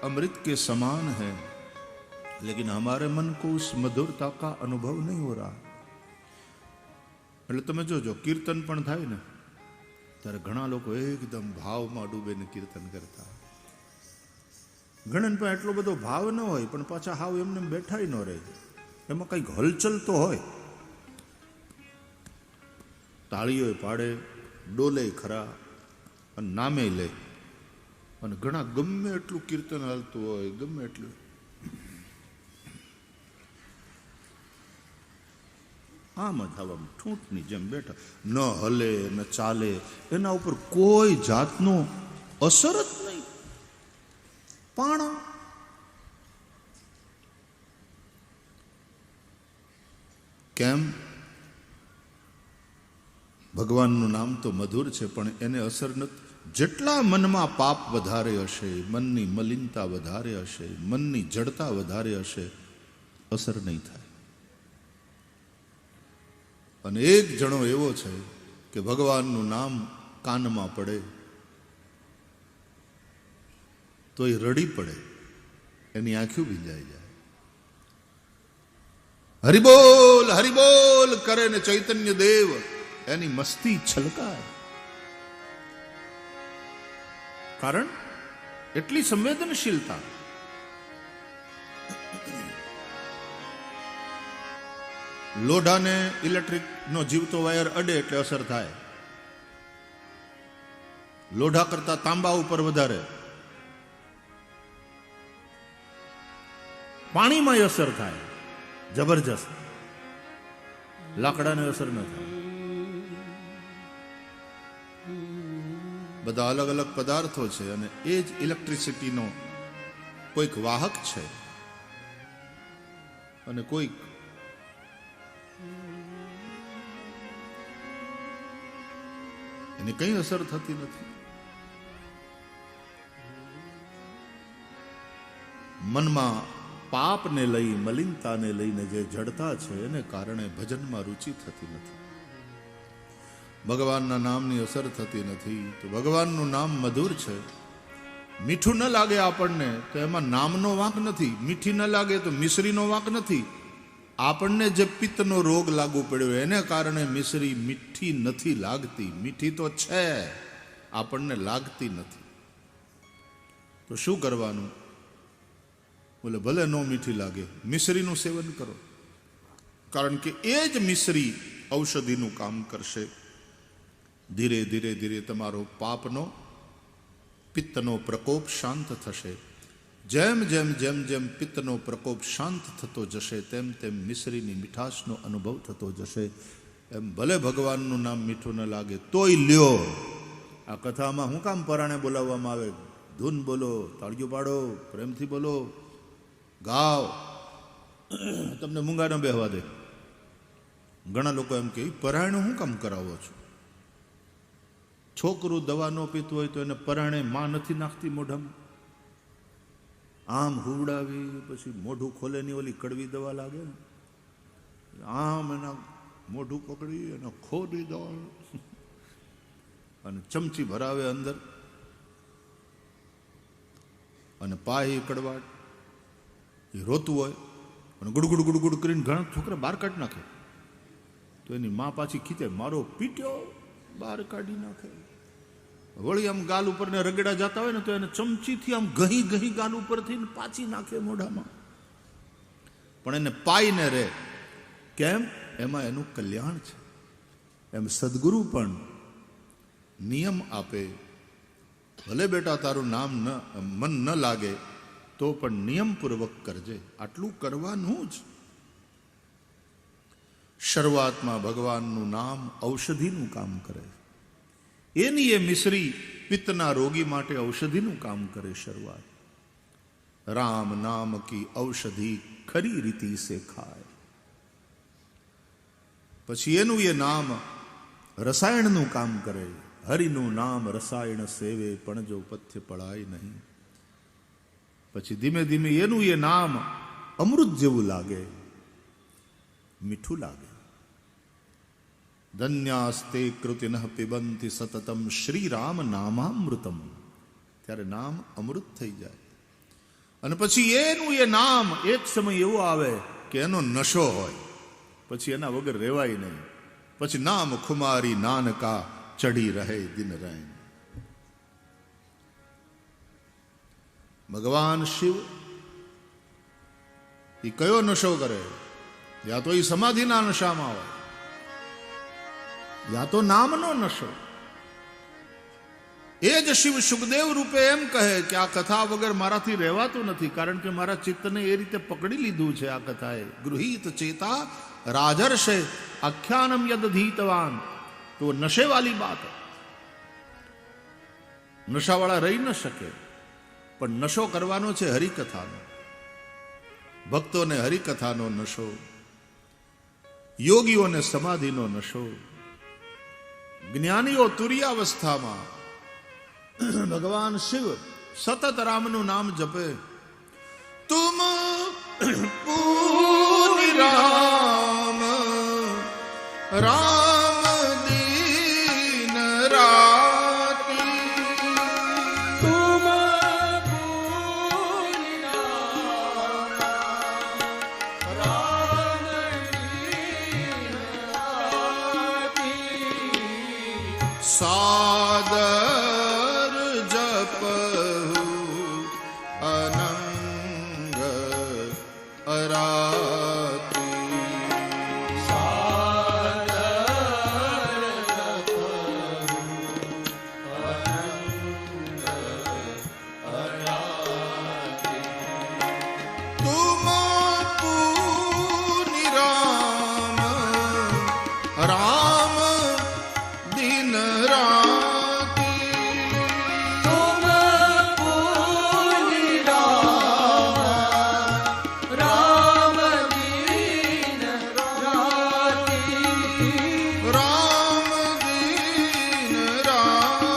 अमृत के समान है, लेकिन हमारे मन को उस मधुरता का अनुभव नहीं हो रहा। એટલે તમે જોજો કીર્તન પણ થાય ને ત્યારે ઘણા લોકો એકદમ ભાવમાં ડૂબીને કીર્તન કરતા, ઘણા પણ એટલો બધો ભાવ ન હોય પણ પાછા હાવ એમને બેઠા ન રહે, એમાં કંઈક હલચલ તો હોય, તાળીઓ પાડે, ડોલે ખરા અને નામે લે, અને ઘણા ગમે એટલું કીર્તન હાલતું હોય, ગમે એટલું આમ જ આમ ઠૂંઠની જેમ બેઠા, ન હલે ન ચાલે, એના ઉપર કોઈ જાતનો અસર જ નહીં. પણ કેમ? ભગવાનનું નામ તો મધુર છે પણ એને અસર નથી. જેટલા મનમાં પાપ વધારે હશે, મનની મલિનતા વધારે હશે, મનની જડતા વધારે હશે, અસર નહીં થાય. અને એક જણો એવો છે કે ભગવાનનું નામ કાનમાં પડે તો એ રડી પડે, એની આંખો ભીંજાઈ જાય. હરિબોલ હરિબોલ કરે ને ચૈતન્ય દેવ એની મસ્તી છલકાય. કારણ એટલી સંવેદનશીલતા. લોઢાને ઇલેક્ટ્રિકનો જીવતો વાયર અડે એટલે અસર થાય. લોઢા કરતા તાંબા ઉપર વધારે. પાણીમાં અસર થાય જબરજસ્ત, લાકડાને અસર ન થાય. બધા અલગ અલગ પદાર્થો છે અને એ જ ઇલેક્ટ્રિસિટીનો કોઈક વાહક છે અને કોઈક એની કઈ અસર થતી નથી. મનમાં પાપને લઈ, મલિનતાને લઈને જે જડતા છે એને કારણે ભજનમાં રુચિ થતી નથી, ભગવાનના નામની અસર થતી નથી. તો ભગવાનનું નામ મધુર છે. મીઠું ન લાગે આપણને તો એમાં નામનો વાંક નથી, મીઠી ન લાગે તો મિશ્રીનો વાંક નથી. આપણને જે પિત્તનો રોગ લાગુ પડ્યો એને કારણે મિશ્રી મીઠી નથી લાગતી. મીઠી તો છે, આપણને લાગતી નથી. તો શું કરવાનું? બોલે ભલે નો મીઠી લાગે, મિશ્રીનું સેવન કરો, કારણ કે એ જ મિશ્રી ઔષધિનું કામ કરશે. ધીરે ધીરે ધીરે તમારો પાપનો, પિત્તનો પ્રકોપ શાંત થશે. જેમ જેમ જેમ જેમ પિત્તનો પ્રકોપ શાંત થતો જશે તેમ તેમ મિશ્રીની મીઠાશનો અનુભવ થતો જશે. એમ ભલે ભગવાનનું નામ મીઠું ન લાગે તોય લ્યો. આ કથામાં હું કામ પરાણે બોલાવવામાં આવે? ધૂન બોલો, તાળીઓ પાડો, પ્રેમથી બોલો, ગાવ, તમને મૂંગા ન બેહવા દે. ઘણા લોકો એમ કે પરાણે હું કામ કરાવો છો? છોકરું દવા ન પીતું હોય તો એને પરાણે માં નથી નાખતી મોઢામાં? આમ હુવડાવી પછી મોઢું ખોલે ની ઓલી કડવી દવા લાગે ને, આમ એના મોઢું પકડી અને ખોદી દવા અને ચમચી ભરાવે અંદર અને પાહી કડવાટ, એ રોતું હોય અને ગુડગુડ ગુડગુડ કરીને ઘણા છોકરા બહાર કાઢી નાખે. તો એની માં પાછી ખીચે, મારો પીટ્યો, બહાર કાઢી નાખે. વળી આમ ગાલ ઉપર ને રગડા જતા હોય ને તો એને ચમચીથી આમ ગહી ગહી ગાલ ઉપરથી પાછી નાખે મોઢામાં, પણ એને પાઈને રહે. કેમ? એમાં એનું કલ્યાણ છે. એમ સદગુરુ પણ નિયમ આપે, ભલે બેટા તારું નામ મન ન લાગે તો પણ નિયમપૂર્વક કરજે. આટલું કરવાનું જ. શરૂઆતમાં ભગવાનનું નામ ઔષધિનું કામ કરે. એની એ મિશ્રી પિત્તના રોગી માટે ઔષધિનું કામ કરે. શરૂઆત રામ નામ કી ઔષધિ ખરી રીતિ સે ખાય. પછી એનું એ નામ રસાયણનું કામ કરે. હરિનું નામ રસાયણ સેવે પણ જો પથ્ય પડાય નહીં. પછી ધીમે ધીમે એનું એ નામ અમૃત જેવું લાગે, મીઠું લાગે. ધન્યાસ્તે કૃતિન પિબંતિ સતતમ શ્રીરામ નામામૃતમ. ત્યારે નામ અમૃત થઈ જાય. અને પછી એનું એ નામ એક સમય એવો આવે કે એનો નશો હોય, પછી એના વગર રહેવાય નહીં. પછી નામ ખુમારી નાનકા ચડી રહે દિન રૈન. ભગવાન શિવ એ કયો નશો કરે? યા તો એ સમાધિના નશામાં હોય, યા તો નામનો નશો. એ જ શિવ સુખદેવ રૂપે એમ કહે કે આ કથા વગર મારાથી રહેવાતું નથી, કારણ કે મારા ચિત્તને એ રીતે પકડી લીધું છે આ કથાએ. ગૃહિત ચેતા રાજર્ષે આખ્યાનમ યદધીતવાન. તો નशे वाली बात है. નશાવાળા રહી ન શકે, પણ નશો કરવાનો છે હરિકથાનો. ભક્તોને હરિકથાનો નશો, યોગીઓને સમાધિનો નશો, જ્ઞાનીઓ તુર્યાવસ્થામાં ભગવાન શિવ સતત રામનું નામ જપે. તુમ પૂરી રામ રામ દીન રાતી. तुम पूरी राम राम दीन राती. સાદર જપહુ અનંગ અરાતી. તુમ પૂરી રામ રામ દિન રાતી. तुम पूरी राम राम दीन राती. રામ દિન રાતી.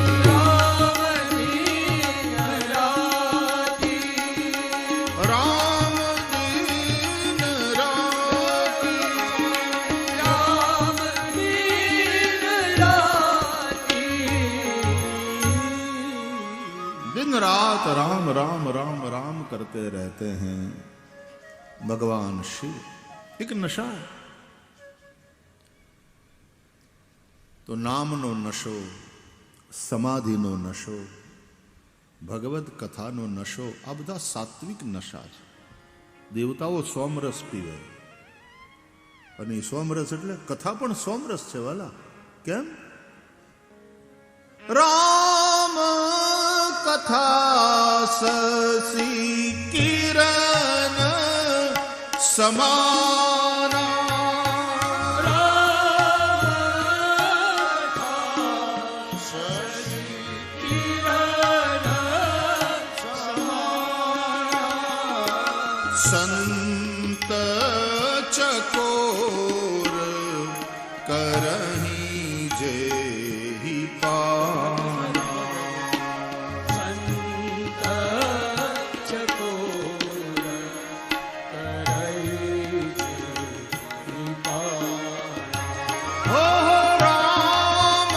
राम दीन राती. રામ દિન રાતી. राम दीन राती. दिन रात राम राम राम राम करते रहते हैं भगवान शिव. एक नशा है. तो નામનો નશો, સમાધિનો નશો, ભગવદ કથાનો નશો, આ બધા સાત્વિક નશા છે. દેવતાઓ સોમરસ પીવે, અને એ સોમરસ એટલે કથા પણ સોમરસ છે વાલા. કેમ? રામ કથા સસી કિરણ સમાના. સંત ચકોર કરહી જેહી પાના. હો રામ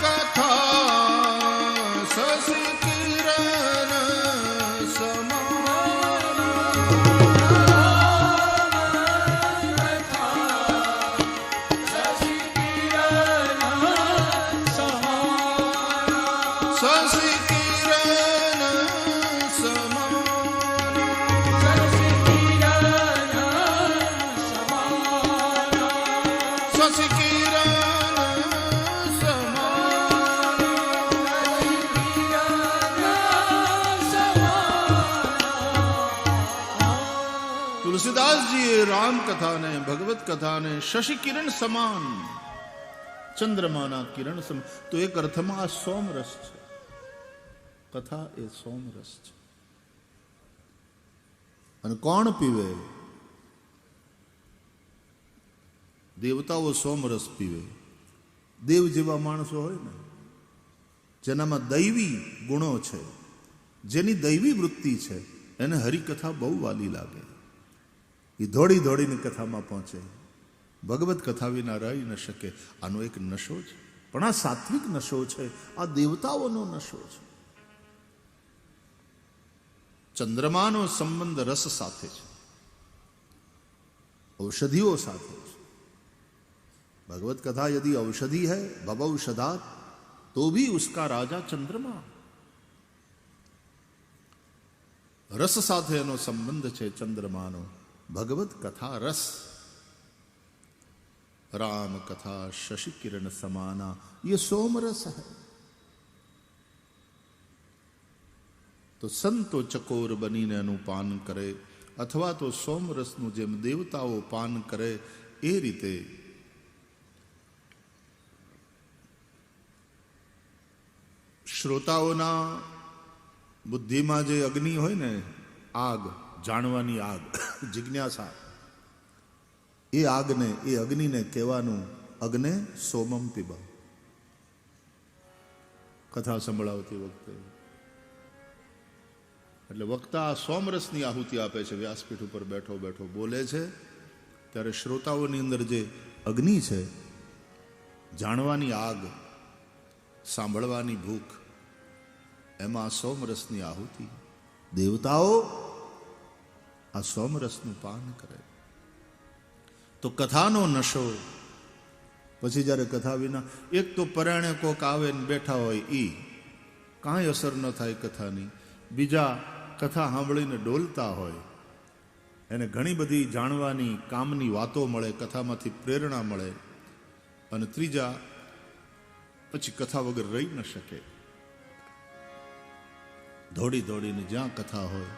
કથા સસી કિરણ શશી કિરણ શશી કિરણ તુલસીદાસજીએ રામ કથાને, ભગવત કથાને શશી કિરણ સમાન, ચંદ્રમાના કિરણ સમાન. તો એક અર્થમાં આ સોમરસ છે. કથા એ સોમરસ છે. અને કોણ પીવે? દેવતાઓ સોમરસ પીવે. દેવ જેવા માણસો હોય ને, જેનામાં દૈવી ગુણો છે, જેની દૈવી વૃત્તિ છે, એને હરિકથા બહુ વાલી લાગે. એ દોડી દોડીને કથામાં પહોંચે. ભગવત કથા વિના રહી ન શકે. આનો એક નશો છે, પણ આ સાત્વિક નશો છે, આ દેવતાઓનો નશો છે. ચંદ્રમાનો સંબંધ રસ સાથે છે, ઔષધિઓ સાથે છે. भगवत कथा यदि औषधि है भवौषधात तो भी उसका राजा चंद्रमा. રસ સાથે એનો સંબંધ છે ચંદ્રમાનો. ભગવત કથા રસ. राम कथा शशि किरण समाना ये सोमरस है. तो संतो चकोर बनीने एનું પાન કરે અથવા તો સોમરસનું જેમ દેવતાઓ પાન કરે એ રીતે શ્રોતાઓના બુદ્ધિમાં જે અગ્નિ હોય ને, આગ, જાણવાની આગ, જિજ્ઞાસા, એ આગને, એ અગ્નિને કહેવાનું અગ્ને સોમમ પીબ. કથા સંભળાવતી વખતે એટલે વક્તા સોમરસની આહુતિ આપે છે. વ્યાસપીઠ ઉપર બેઠો બેઠો બોલે છે ત્યારે શ્રોતાઓની અંદર જે અગ્નિ છે, જાણવાની આગ, સાંભળવાની ભૂખ, એમાં સોમરસની આહુતિ. દેવતાઓ આ સોમરસનું પાન કરે. તો કથાનો નશો. પછી જ્યારે કથા વિના, એક તો પરાણે કોક આવે ને બેઠા હોય, ઈ કાંઈ અસર ન થાય કથાની. બીજા કથા સાંભળીને ડોલતા હોય, એને ઘણી બધી જાણવાની, કામની વાતો મળે, કથામાંથી પ્રેરણા મળે. અને ત્રીજા પછી કથા વગર રહી ન શકે. દોડી દોડીને જ્યાં કથા હોય.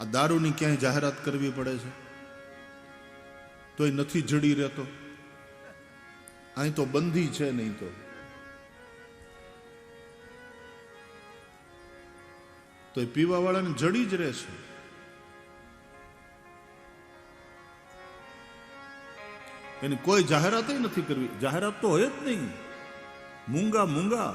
આ દારૂની ક્યાંય જાહેરાત કરવી પડે છે તોય નથી જડી રહેતો. અહીં તો બંધી છે, નહીં તો પીવા વાળાને જડી જ રહેશે. એની કોઈ જાહેરાત નથી કરવી. જાહેરાત તો હોય જ નહીં. મૂંગા મૂંગા